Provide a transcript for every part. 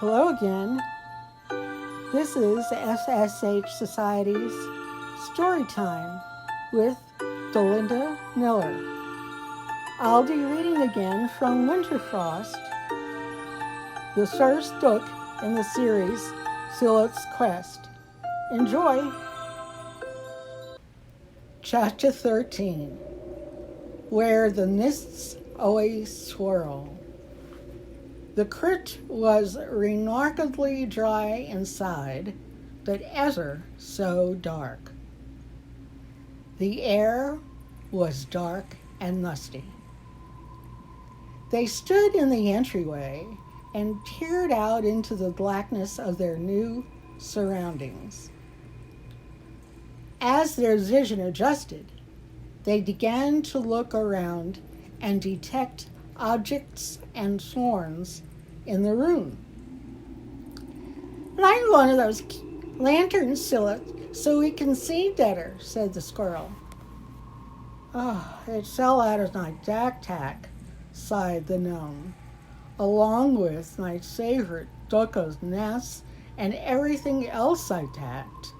Hello again. This is FSH Society's Story Time with Belinda Miller. I'll be reading again from Winterfrost, the first book in the series, Sequester's Quest. Enjoy! Chapter 13, Where the Mists Always Swirl. The crypt was remarkably dry inside, but ever so dark. The air was dark and musty. They stood in the entryway and peered out into the blackness of their new surroundings. As their vision adjusted, they began to look around and detect objects and thorns in the room. "Light one of those lanterns, Scylla, so we can see better," said the squirrel. "Oh, it fell out of my backpack," sighed the gnome, "along with my favorite duck's nest and everything else I packed."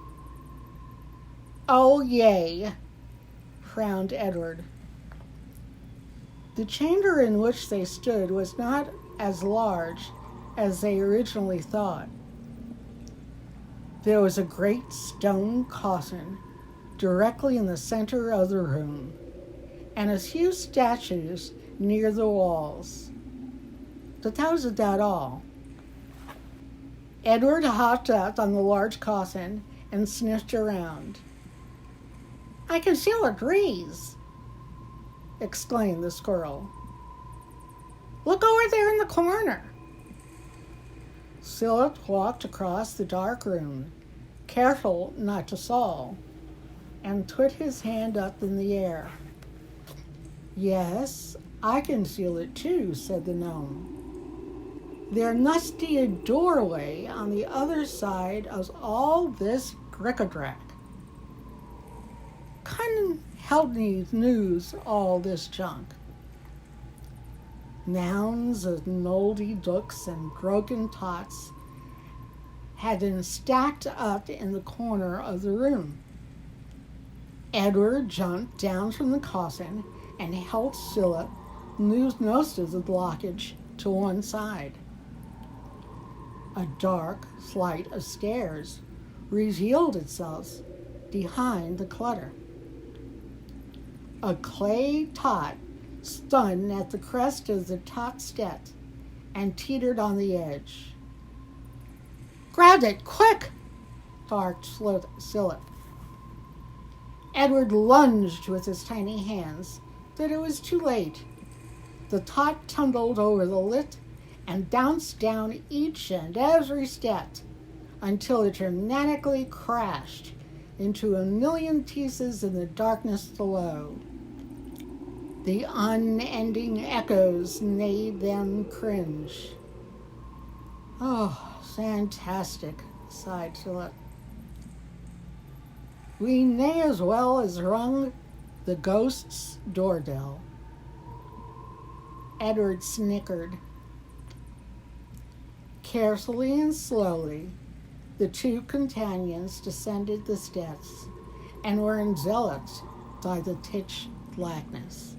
"Oh, yay," frowned Edward. The chamber in which they stood was not as large as they originally thought. There was a great stone coffin directly in the center of the room, and a few statues near the walls. But that was about all. Edward hopped up on the large coffin and sniffed around. "I can feel a breeze," exclaimed the squirrel. "Look over there in the corner." Scylla walked across the dark room, careful not to fall, and put his hand up in the air. "Yes, I can feel it too," said the gnome. "There must be a doorway on the other side of all this bric-a-brac. Couldn't help me lose all this junk." Mounds of moldy books and broken pots had been stacked up in the corner of the room. Edward jumped down from the coffin and helped Scylla move most of the blockage to one side. A dark flight of stairs revealed itself behind the clutter. A clay tot stood at the crest of the top step and teetered on the edge. "Grab it, quick!" barked Scylla. Edward lunged with his tiny hands, but it was too late. The tot tumbled over the lip and bounced down each and every step until it dramatically crashed into a million pieces in the darkness below. The unending echoes made them cringe. "Oh, fantastic," sighed Philip. "We may as well as rung the ghost's doorbell." Edward snickered. Carefully and slowly, the two companions descended the steps and were enveloped by the pitch blackness.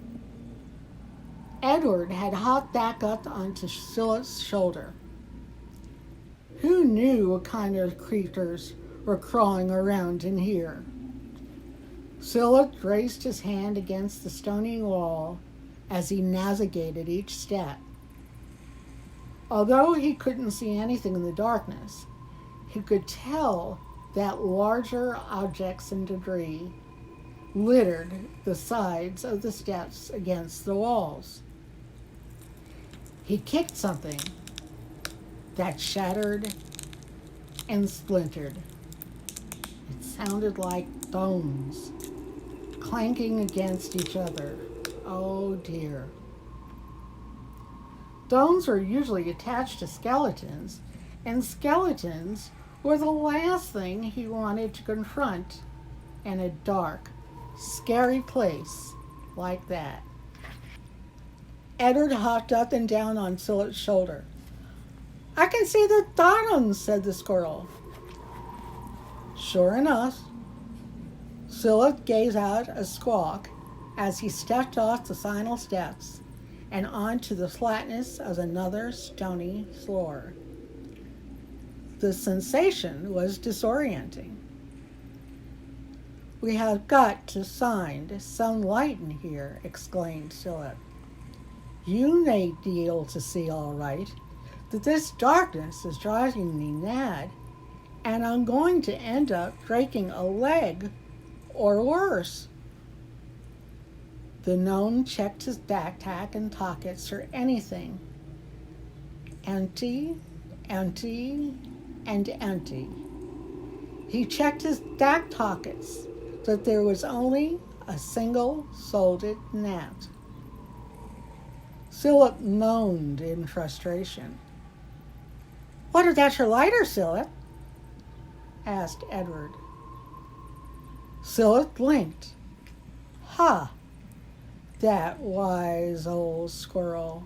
Edward had hopped back up onto Scylla's shoulder. Who knew what kind of creatures were crawling around in here? Scylla braced his hand against the stony wall as he navigated each step. Although he couldn't see anything in the darkness, he could tell that larger objects and debris littered the sides of the steps against the walls. He kicked something that shattered and splintered. It sounded like bones clanking against each other. Oh dear. Bones were usually attached to skeletons, and skeletons were the last thing he wanted to confront in a dark, scary place like that. Edward hopped up and down on Scylla's shoulder. I can see the bottom, said the squirrel. Sure enough, Sillet gave out a squawk as he stepped off the final steps and onto the flatness of another stony floor. The sensation was disorienting. We have got to find some light in here, exclaimed Sillet. You may be able to see all right that this darkness is driving me mad, and I'm going to end up breaking a leg or worse. The gnome checked his backpack and pockets for anything. Empty, empty, and empty. He checked his back pockets, but there was only a single folded gnat. Sillet moaned in frustration. What about your lighter, Sillet? Asked Edward. Sillet blinked. Ha! That wise old squirrel.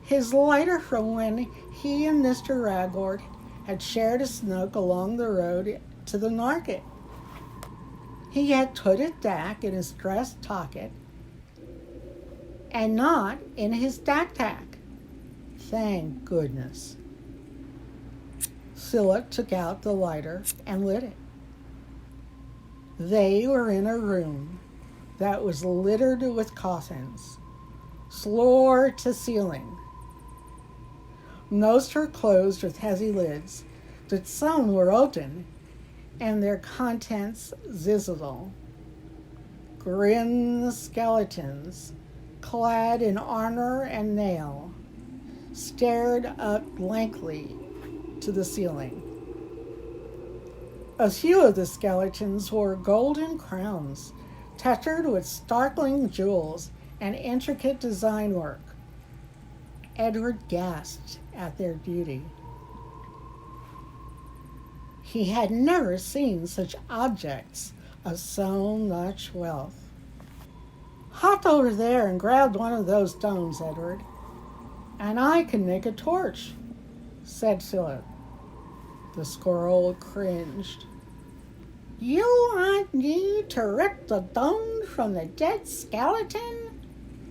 His lighter from when he and Mr. Ragort had shared a snook along the road to the market. He had put it back in his breast pocket and not in his backpack. Thank goodness. Sillet took out the lighter and lit it. They were in a room that was littered with coffins, floor to ceiling. Most were closed with heavy lids, but some were open and their contents visible. Grim skeletons, clad in armor and mail, stared up blankly to the ceiling. A few of the skeletons wore golden crowns, tattooed with sparkling jewels and intricate design work. Edward gasped at their beauty. He had never seen such objects of so much wealth. Hop over there and grab one of those stones, Edward, and I can make a torch, said Philip. The squirrel cringed. You want me to rip the bone from the dead skeleton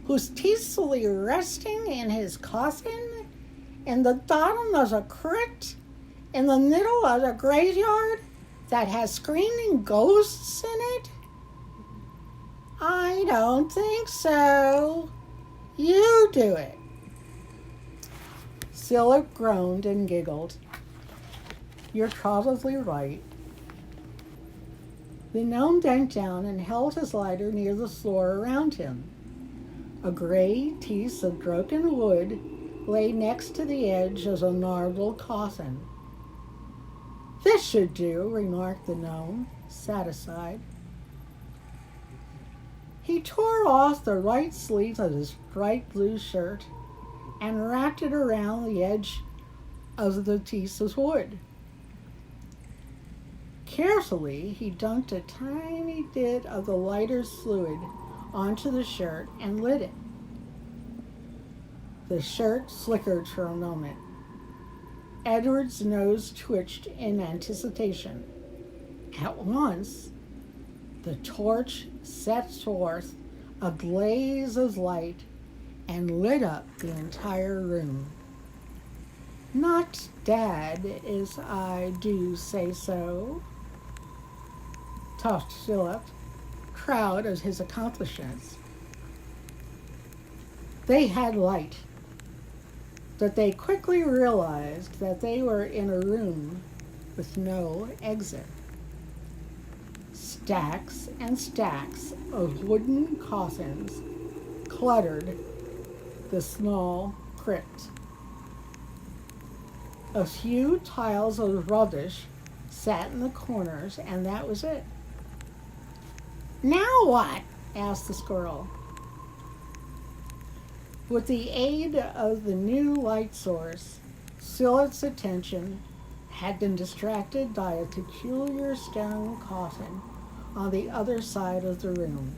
who's peacefully resting in his coffin in the bottom of a crypt in the middle of a graveyard that has screaming ghosts in it? I don't think so. You do it. Philip groaned and giggled. You're probably right. The gnome bent down and held his lighter near the floor around him. A gray piece of broken wood lay next to the edge of a marble coffin. This should do, remarked the gnome, satisfied. He tore off the right sleeve of his bright blue shirt and wrapped it around the edge of the piece of wood. Carefully, he dumped a tiny bit of the lighter's fluid onto the shirt and lit it. The shirt flickered for a moment. Edward's nose twitched in anticipation. At once, the torch set forth a blaze of light and lit up the entire room. Not bad, if I do say so, puffed Philip, proud of his accomplishments. They had light, but they quickly realized that they were in a room with no exit. Stacks and stacks of wooden coffins cluttered the small crypt. A few piles of rubbish sat in the corners, and that was it. Now what? Asked the squirrel. With the aid of the new light source, Philip's attention had been distracted by a peculiar stone coffin on the other side of the room.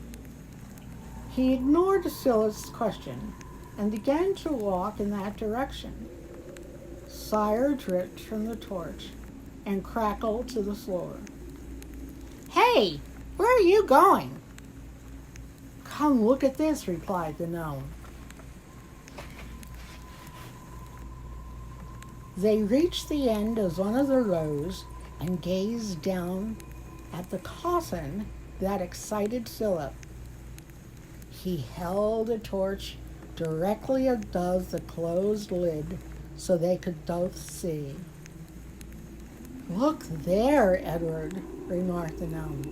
He ignored Philip's question and began to walk in that direction. Fire dripped from the torch and crackled to the floor. "Hey, where are you going?" "Come look at this," replied the gnome. They reached the end of one of the rows and gazed down at the coffin that excited Philip. He held a torch directly above the closed lid so they could both see. "Look there, Edward," remarked the gnome.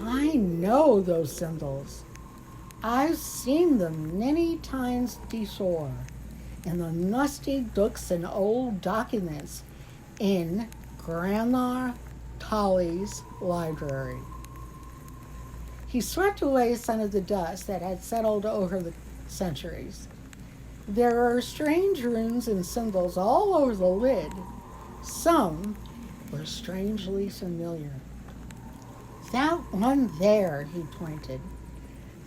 "I know those symbols. I've seen them many times before in the musty books and old documents in Grandma Tolly's library." He swept away some of the dust that had settled over the centuries. There are strange runes and symbols all over the lid. Some were strangely familiar. "That one there," he pointed.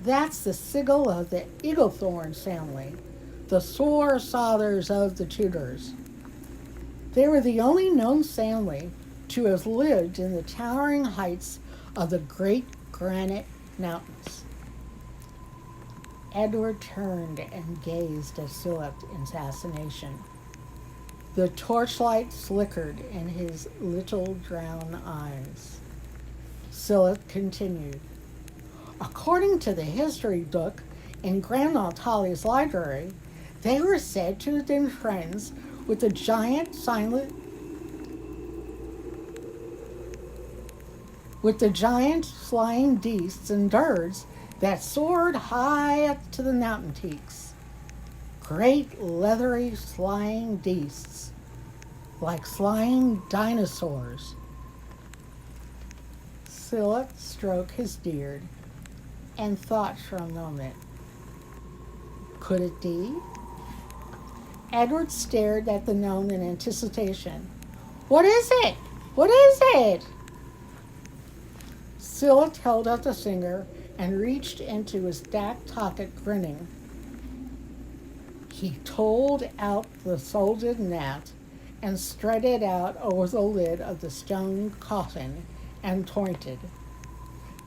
"That's the sigil of the Eaglethorne family, the forefathers of the Tudors. They were the only known family to have lived in the towering heights of the great granite mountains." Edward turned and gazed at Philip in fascination. The torchlight flickered in his little brown eyes. Philip continued. "According to the history book in Grandma Tolly's library, they were said to have been friends with the giant flying beasts and birds that soared high up to the mountain peaks. Great leathery flying beasts, like flying dinosaurs." Philip stroked his beard and thought for a moment. Could it be? Edward stared at the gnome in anticipation. "What is it? What is it?" Philip held up a finger and reached into his back pocket, grinning. He pulled out the folded mat and spread it out over the lid of the stone coffin and pointed.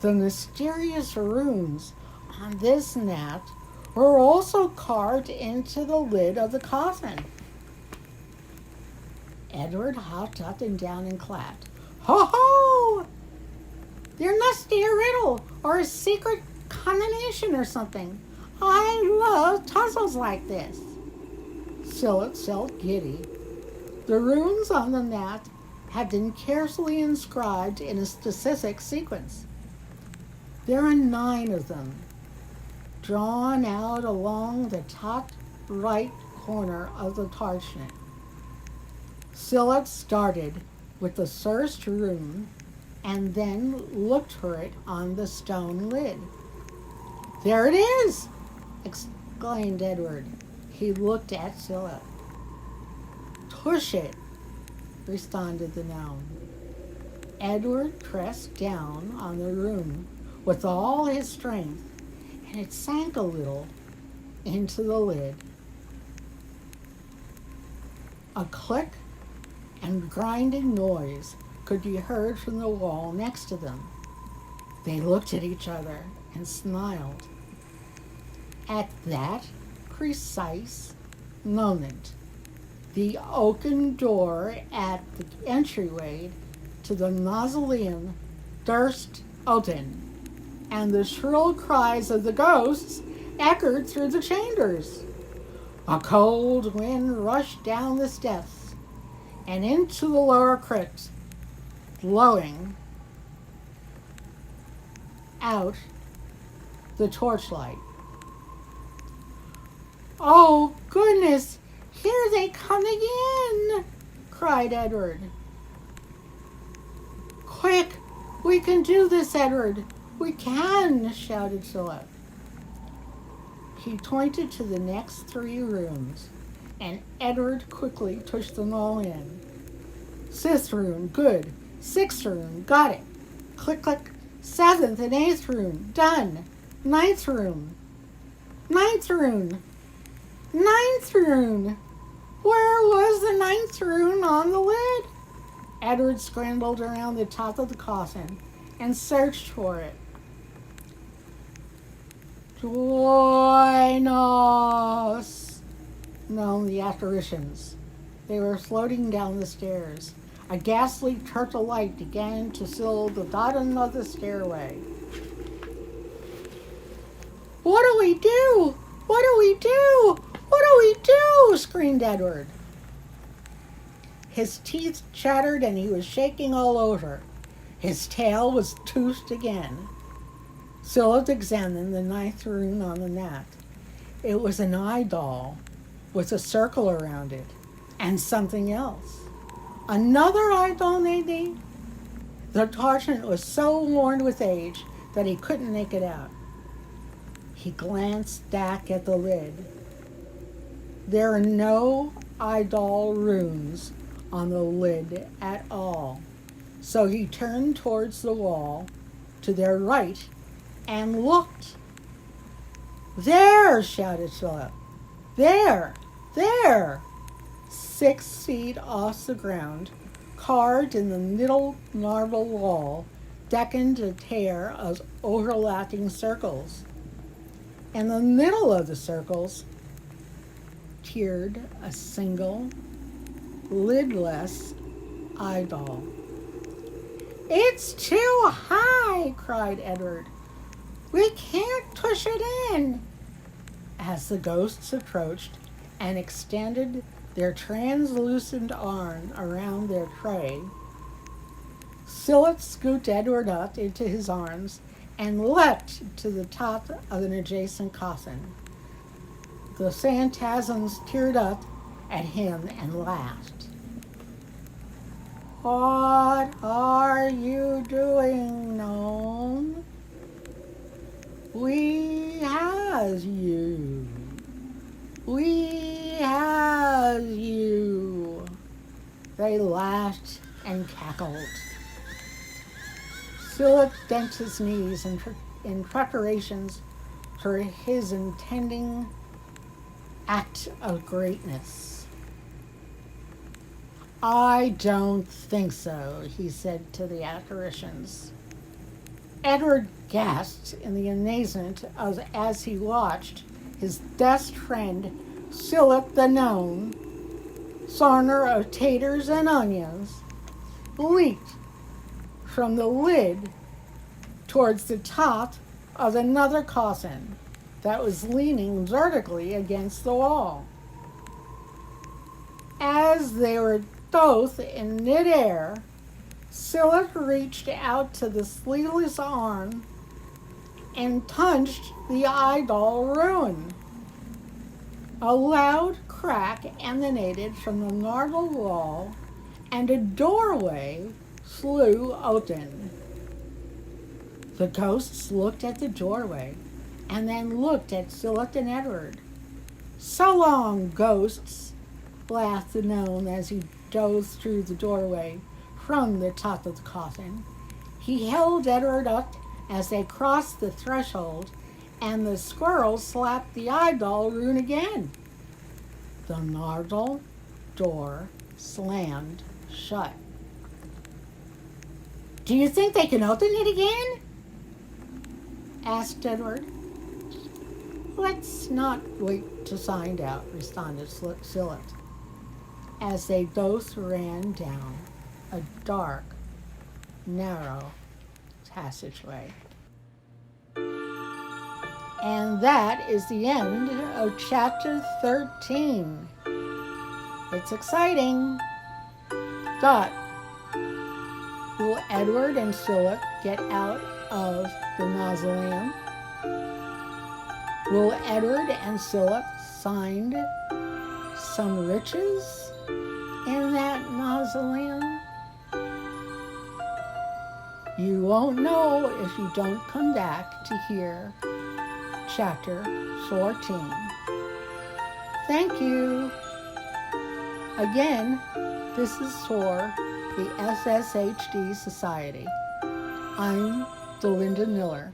The mysterious runes on this mat were also carved into the lid of the coffin. Edward hopped up and down and clapped. "Ho ho! There must be a riddle or a secret combination or something. I love puzzles like this." Philip felt giddy. The runes on the mat had been carefully inscribed in a specific sequence. There are 9 of them, drawn out along the top right corner of the parchment. Philip started with the first rune and then looked for it on the stone lid. "There it is!" exclaimed Edward. He looked at Philip. "Push it," responded the gnome. Edward pressed down on the rune with all his strength, and it sank a little into the lid. A click and grinding noise could be heard from the wall next to them. They looked at each other and smiled. At that precise moment, the oaken door at the entryway to the mausoleum burst open, and the shrill cries of the ghosts echoed through the chambers. A cold wind rushed down the steps and into the lower crypt, blowing out the torchlight. "Oh, goodness, here they come again!" cried Edward. "Quick, we can do this, Edward. We can," shouted Philip. He pointed to the next 3 rooms, and Edward quickly pushed them all in. 5th room, good. 6th room, got it. Click, click. 7th and 8th room, done. 9th room. 9th room. 9th room. Where was the ninth rune on the lid. Edward scrambled around the top of the coffin and searched for it. Join us, moaned the apparitions. They were floating down the stairs. A ghastly turtle light began to fill the bottom of the stairway. What do we do? What do we do? What do we do? Screamed Edward. His teeth chattered and he was shaking all over. His tail was toothed again. Philip examined the ninth rune on the mat. It was an eye doll with a circle around it and something else. Another eye doll, maybe? The parchment was so worn with age that he couldn't make it out. He glanced back at the lid. There are no eye doll runes on the lid at all. So he turned towards the wall to their right and looked. There, shouted Philip. There, there. 6 feet off the ground, carved in the middle marble wall, beckoned a pair of overlapping circles. In the middle of the circles, appeared a single, lidless eye doll. It's too high, cried Edward. We can't push it in. As the ghosts approached and extended their translucent arm around their prey, Philip scooped Edward up into his arms and leapt to the top of an adjacent coffin. The phantasms peered up at him and laughed. What are you doing, gnome? We has you. We has you. They laughed and cackled. Philip bent his knees in preparations for his impending act of greatness. I don't think so, he said to the apparitions. Edward gasped in the amazement as he watched his best friend, Philip the gnome, sarner of taters and onions, leaped from the lid towards the top of another coffin that was leaning vertically against the wall. As they were both in midair, Philip reached out to the sleeveless arm and punched the eyeball ruin. A loud crack emanated from the marble wall, and a doorway flew open. The ghosts looked at the doorway and then looked at Philip and Edward. So long, ghosts, laughed the gnome as he dove through the doorway from the top of the coffin. He held Edward up as they crossed the threshold, and the squirrel slapped the eyeball rune again. The marble door slammed shut. Do you think they can open it again? Asked Edward. Let's not wait to find out, responded Philip, as they both ran down a dark, narrow passageway. And that is the end of chapter 13. It's exciting, but will Edward and Philip get out of the mausoleum? Will Edward and Philip find some riches in that mausoleum? You won't know if you don't come back to hear chapter 14. Thank you. Again, this is for the FSHD Society. I'm Belinda Miller.